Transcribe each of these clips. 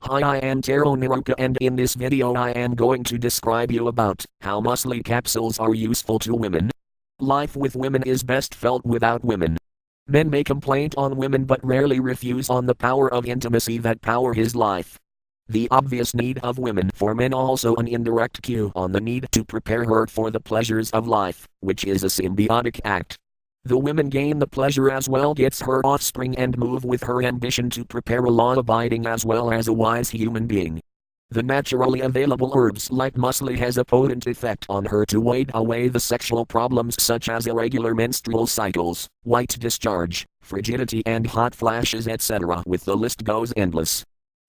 Hi, I am Taro Niruka, and in this video I am going to describe you about how muscle capsules are useful to women. Life with women is best felt without women. Men may complain on women but rarely refuse on the power of intimacy that power his life. The obvious need of women for men also an indirect cue on the need to prepare her for the pleasures of life, which is a symbiotic act. The women gain the pleasure as well gets her offspring and move with her ambition to prepare a law-abiding as well as a wise human being. The naturally available herbs like muesli has a potent effect on her to wade away the sexual problems such as irregular menstrual cycles, white discharge, frigidity and hot flashes etc. with the list goes endless.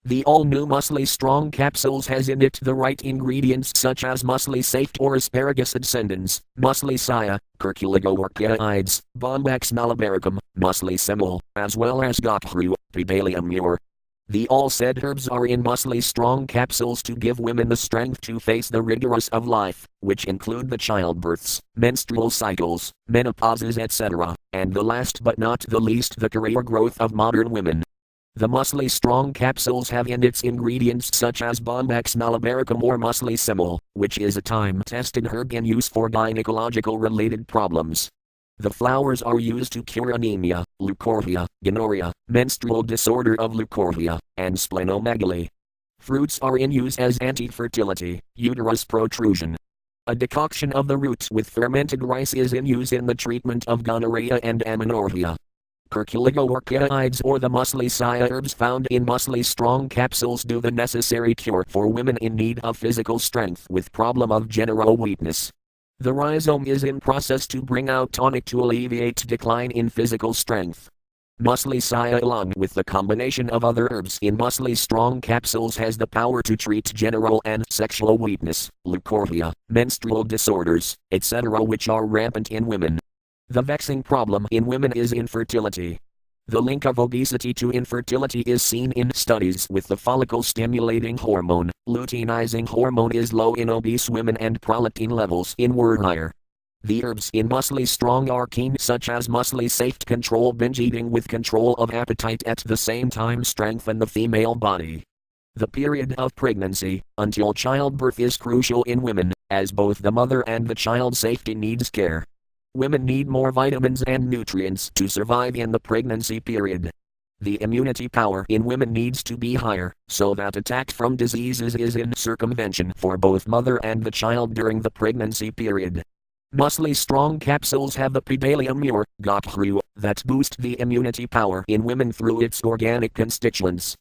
The all-new Muesli Strong capsules has in it the right ingredients such as Muesli Saft or asparagus ascendens, Muesli Sia, Curculigo orchiaides, Bombax malabaricum, Muesli Semel, as well as Gokru, Pibalium mure. The all said herbs are in Muesli Strong capsules to give women the strength to face the rigors of life, which include the childbirths, menstrual cycles, menopauses etc., and the last but not the least the career growth of modern women. The Muesli Strong capsules have in its ingredients such as Bombax malabaricum or Muesli Semel, which is a time-tested herb in use for gynecological-related problems. The flowers are used to cure anemia, leukorrhea, gonorrhea, menstrual disorder of leukorrhea, and splenomegaly. Fruits are in use as anti-fertility, uterus protrusion. A decoction of the roots with fermented rice is in use in the treatment of gonorrhea and amenorrhea. Curculigo orchiaides or the Muesli Sia herbs found in Muesli Strong capsules do the necessary cure for women in need of physical strength with problem of genital weakness. The rhizome is in process to bring out tonic to alleviate decline in physical strength. Muesli Sia along with the combination of other herbs in Muesli Strong capsules has the power to treat genital and sexual weakness, leukorrhea, menstrual disorders, etc. which are rampant in women. The vexing problem in women is infertility. The link of obesity to infertility is seen in studies with the follicle-stimulating hormone. Luteinizing hormone is low in obese women and prolactin levels in were higher. The herbs in Muesli Strong are keen such as Muesli Saft control binge eating with control of appetite at the same time strengthen the female body. The period of pregnancy, until childbirth is crucial in women, as both the mother and the child safety needs care. Women need more vitamins and nutrients to survive in the pregnancy period. The immunity power in women needs to be higher, so that attack from diseases is in circumvention for both mother and the child during the pregnancy period. Muesli Strong capsules have the Pibalium mure, Gokru, that boost the immunity power in women through its organic constituents.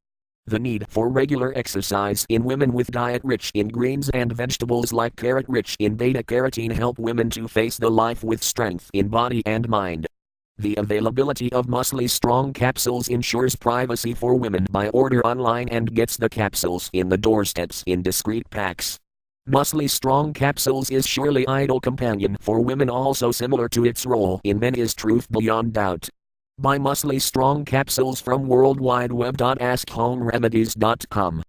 The need for regular exercise in women with diet rich in greens and vegetables like carrot rich in beta-carotene help women to face the life with strength in body and mind. The availability of Muesli Strong capsules ensures privacy for women by order online and gets the capsules in the doorsteps in discreet packs. Muesli Strong capsules is surely ideal companion for women also similar to its role in men is truth beyond doubt. Buy Muesli Strong capsules from worldwideweb.askhomeremedies.com.